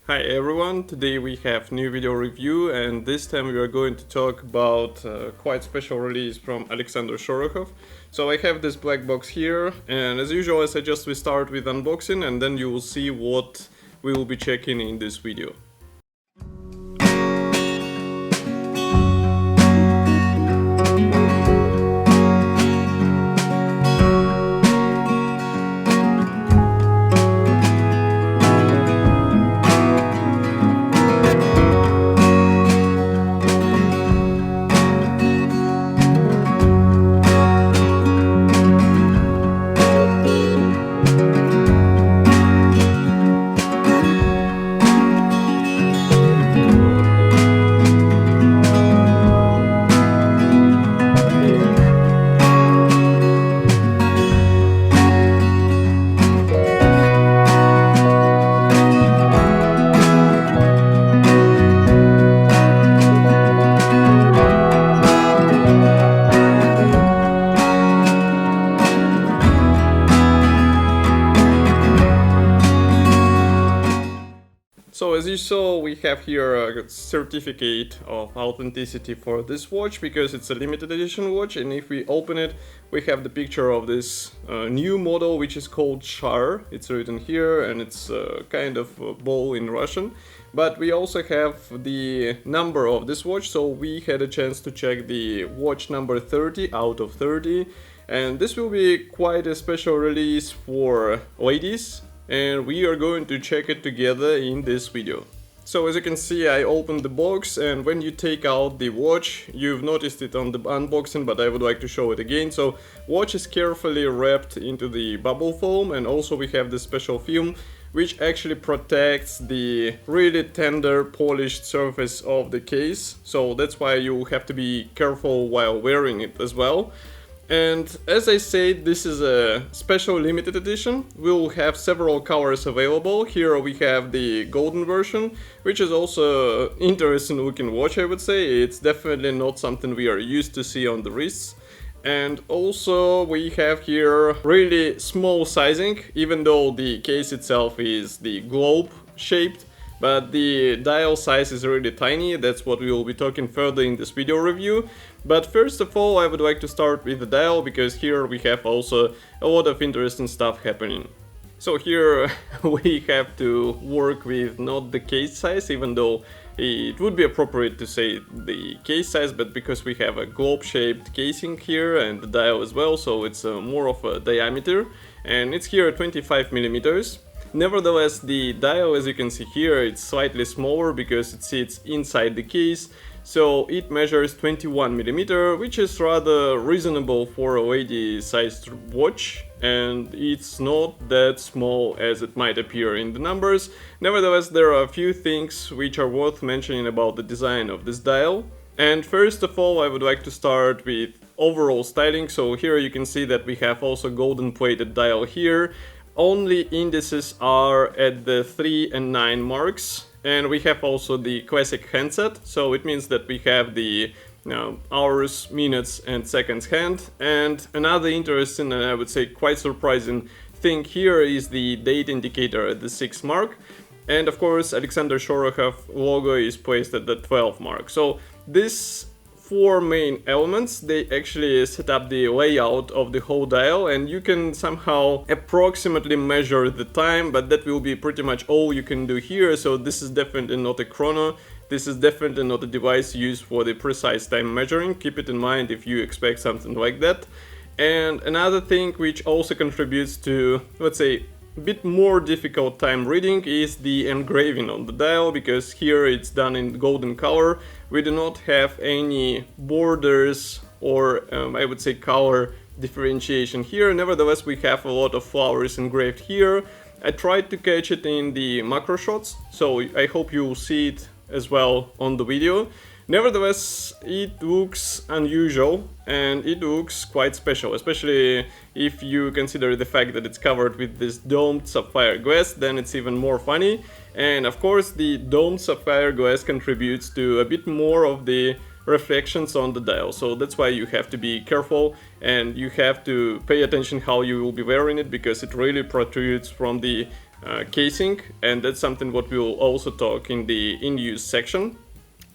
Hi everyone, today we have new video review and this time we are going to talk about a quite special release from Alexander Shorokhoff. So I have this black box here and as usual I suggest we start with unboxing and then you will see what we will be checking in this video. So as you saw, we have here a certificate of authenticity for this watch because it's a limited edition watch, and if we open it, we have the picture of this new model which is called Shar. It's written here and it's kind of a ball in Russian. But we also have the number of this watch, so we had a chance to check the watch number 30 out of 30. And this will be quite a special release for ladies. And we are going to check it together in this video. So as you can see, I opened the box, and when you take out the watch, you've noticed it on the unboxing, but I would like to show it again. So watch is carefully wrapped into the bubble foam, and also we have this special film which actually protects the really tender polished surface of the case. So that's why you have to be careful while wearing it as well. And as I said, this is a special limited edition. We'll have several colors available. Here we have the golden version, which is also an interesting looking watch, I would say. It's definitely not something we are used to see on the wrists. And also we have here really small sizing, even though the case itself is the globe shaped. But the dial size is really tiny. That's what we will be talking further in this video review. But first of all, I would like to start with the dial, because here we have also a lot of interesting stuff happening. So here we have to work with not the case size, even though it would be appropriate to say the case size, but because we have a globe-shaped casing here and the dial as well, so it's more of a diameter, and it's here 25 millimeters. Nevertheless, the dial, as you can see here, it's slightly smaller because it sits inside the case, so it measures 21mm, which is rather reasonable for a lady-sized watch, and it's not that small as it might appear in the numbers. Nevertheless, there are a few things which are worth mentioning about the design of this dial. And first of all, I would like to start with overall styling. So here you can see that we have also golden plated dial here. Only indices are at the 3 and 9 marks, and we have also the classic handset, so it means that we have the hours, minutes and seconds hand. And another interesting and I would say quite surprising thing here is the date indicator at the 6 mark, and of course Alexander Shorokhoff logo is placed at the 12 mark. So this four main elements, they actually set up the layout of the whole dial, and you can somehow approximately measure the time, but that will be pretty much all you can do here. So this is definitely not a chrono, this is definitely not a device used for the precise time measuring. Keep it in mind if you expect something like that. And another thing which also contributes to, let's say, a bit more difficult time reading is the engraving on the dial, because here it's done in golden color. We do not have any borders or I would say color differentiation here. Nevertheless, we have a lot of flowers engraved here. I tried to catch it in the macro shots, so I hope you will see it as well on the video. Nevertheless, it looks unusual and it looks quite special, especially if you consider the fact that it's covered with this domed sapphire glass, then it's even more funny. And of course, the domed sapphire glass contributes to a bit more of the reflections on the dial, so that's why you have to be careful and you have to pay attention how you will be wearing it, because it really protrudes from the casing, and that's something what we will also talk in the in-use section.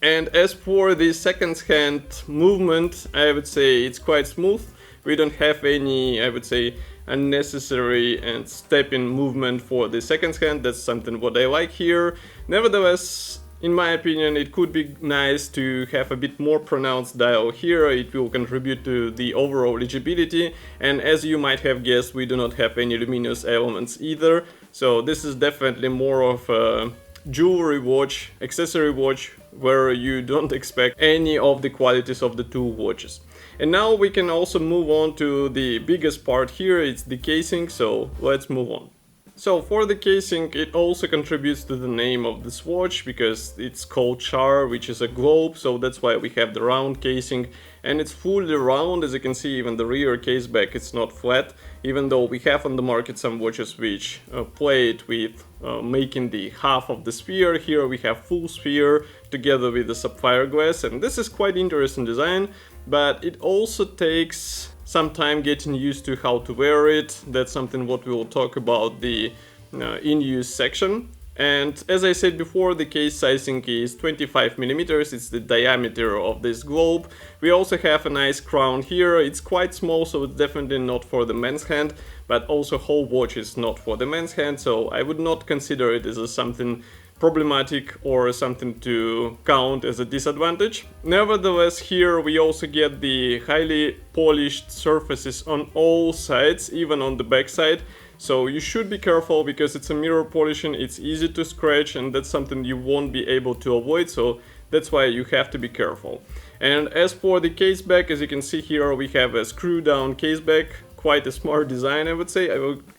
And as for the second hand movement, I would say it's quite smooth. We don't have any, I would say, unnecessary and step-in movement for the second hand. That's something what I like here. Nevertheless, in my opinion, it could be nice to have a bit more pronounced dial here. It will contribute to the overall legibility, and as you might have guessed, we do not have any luminous elements either. So this is definitely more of a jewelry watch, accessory watch, where you don't expect any of the qualities of the two watches. And now we can also move on to the biggest part here, it's the casing, so let's move on. So for the casing, it also contributes to the name of this watch, because it's called Shar, which is a globe, so that's why we have the round casing, and it's fully round. As you can see, even the rear case back is not flat, even though we have on the market some watches which play it with making the half of the sphere. Here we have full sphere together with the sapphire glass, and this is quite interesting design, but it also takes some time getting used to how to wear it. That's something what we will talk about the in-use section. And as I said before, the case sizing is 25 millimeters, it's the diameter of this globe. We also have a nice crown here. It's quite small, so it's definitely not for the man's hand, but also whole watch is not for the man's hand, so I would not consider it as something problematic or something to count as a disadvantage. Nevertheless, here we also get the highly polished surfaces on all sides, even on the back side. So you should be careful, because it's a mirror polishing, it's easy to scratch, and that's something you won't be able to avoid, so that's why you have to be careful. And as for the case back, as you can see here, we have a screw down case back. Quite a smart design, I would say.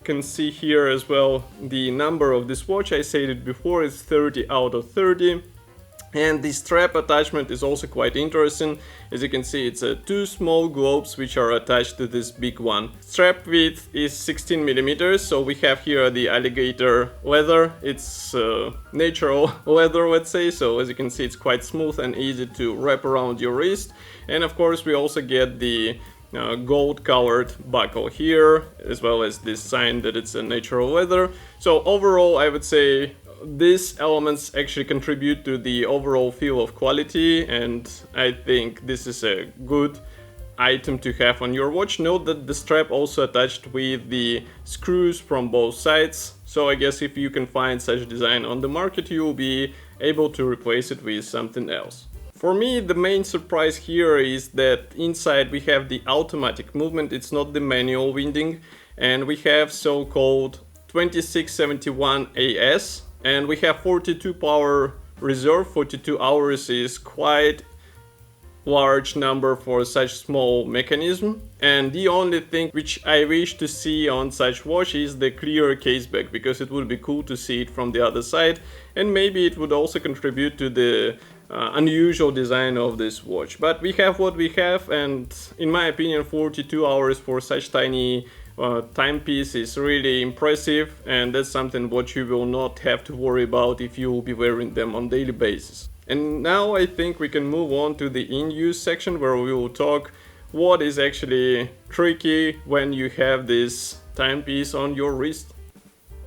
Can see here as well the number of this watch. I said it before, it's 30 out of 30. And the strap attachment is also quite interesting. As you can see, it's two small globes which are attached to this big one. Strap width is 16 millimeters, so we have here the alligator leather. It's natural leather, let's say, so as you can see, it's quite smooth and easy to wrap around your wrist. And of course, we also get the gold colored buckle here, as well as this sign that it's a natural leather. So overall, I would say these elements actually contribute to the overall feel of quality, and I think this is a good item to have on your watch. Note that the strap also attached with the screws from both sides, so I guess if you can find such design on the market, you will be able to replace it with something else. For me, the main surprise here is that inside we have the automatic movement, it's not the manual winding, and we have so-called 2671 AS, and we have 42 power reserve. 42 hours is quite large number for such small mechanism, and the only thing which I wish to see on such watch is the clear case back, because it would be cool to see it from the other side, and maybe it would also contribute to the unusual design of this watch. But we have what we have, and in my opinion 42 hours for such tiny timepiece is really impressive, and that's something what you will not have to worry about if you will be wearing them on daily basis. And now I think we can move on to the in-use section, where we will talk what is actually tricky when you have this timepiece on your wrist.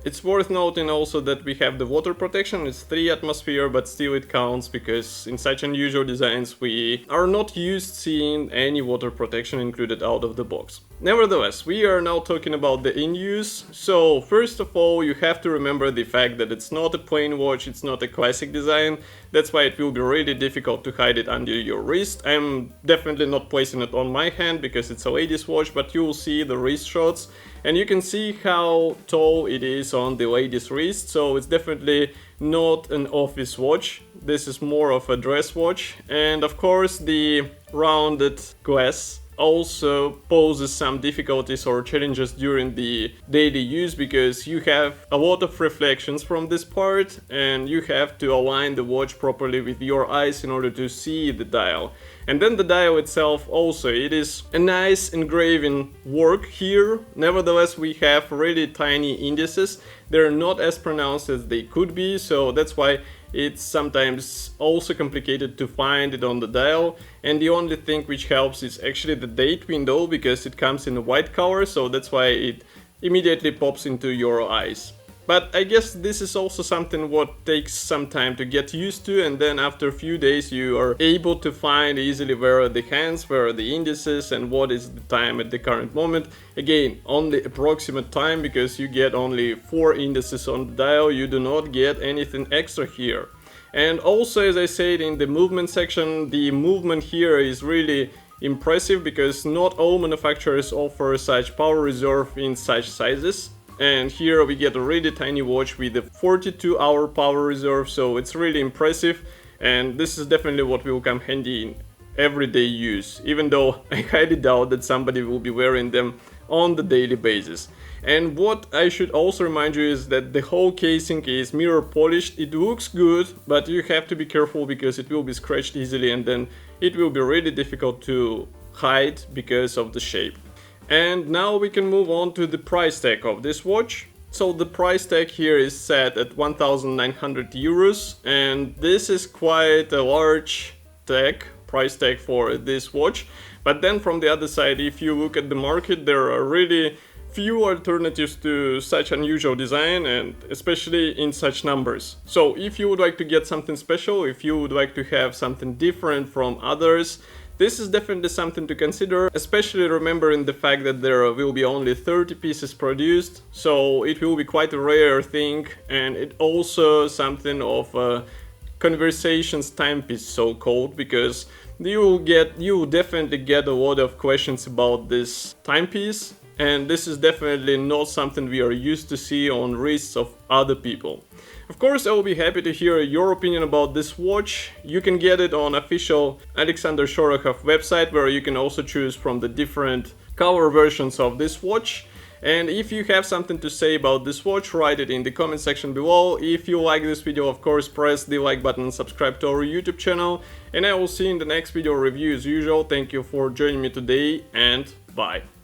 It's worth noting also that we have the water protection. It's 3 atmosphere, but still it counts, because in such unusual designs we are not used seeing any water protection included out of the box. Nevertheless, we are now talking about the in-use. So first of all, you have to remember the fact that it's not a plain watch, it's not a classic design. That's why it will be really difficult to hide it under your wrist. I'm definitely not placing it on my hand because it's a ladies watch, but you will see the wrist shots, and you can see how tall it is on the lady's wrist. So it's definitely not an office watch. This is more of a dress watch. And of course the rounded glass also poses some difficulties or challenges during the daily use, because you have a lot of reflections from this part and you have to align the watch properly with your eyes in order to see the dial. And then the dial itself also, it is a nice engraving work here. Nevertheless, we have really tiny indices. They're not as pronounced as they could be, so that's why it's sometimes also complicated to find it on the dial. And the only thing which helps is actually the date window, because it comes in a white color, so that's why it immediately pops into your eyes. But I guess this is also something what takes some time to get used to, and then after a few days you are able to find easily where are the hands, where are the indices, and what is the time at the current moment. Again, only approximate time, because you get only 4 indices on the dial, you do not get anything extra here. And also, as I said in the movement section, the movement here is really impressive because not all manufacturers offer such power reserve in such sizes. And here we get a really tiny watch with a 42-hour power reserve, so it's really impressive, and this is definitely what will come handy in everyday use, even though I highly doubt that somebody will be wearing them on the daily basis. And what I should also remind you is that the whole casing is mirror polished. It looks good, but you have to be careful because it will be scratched easily, and then it will be really difficult to hide because of the shape. And now we can move on to the price tag of this watch. So the price tag here is set at 1,900 euros, and this is quite a large price tag for this watch. But then from the other side, if you look at the market, there are really few alternatives to such unusual design, and especially in such numbers. So if you would like to get something special, if you would like to have something different from others, this is definitely something to consider, especially remembering the fact that there will be only 30 pieces produced, so it will be quite a rare thing, and it also something of a conversations timepiece, so-called, because you will definitely get a lot of questions about this timepiece, and this is definitely not something we are used to see on wrists of other people. Of course, I will be happy to hear your opinion about this watch. You can get it on official Alexander Shorokhoff website, where you can also choose from the different color versions of this watch. And if you have something to say about this watch, write it in the comment section below. If you like this video, of course, press the like button and subscribe to our YouTube channel. And I will see you in the next video review as usual. Thank you for joining me today, and bye.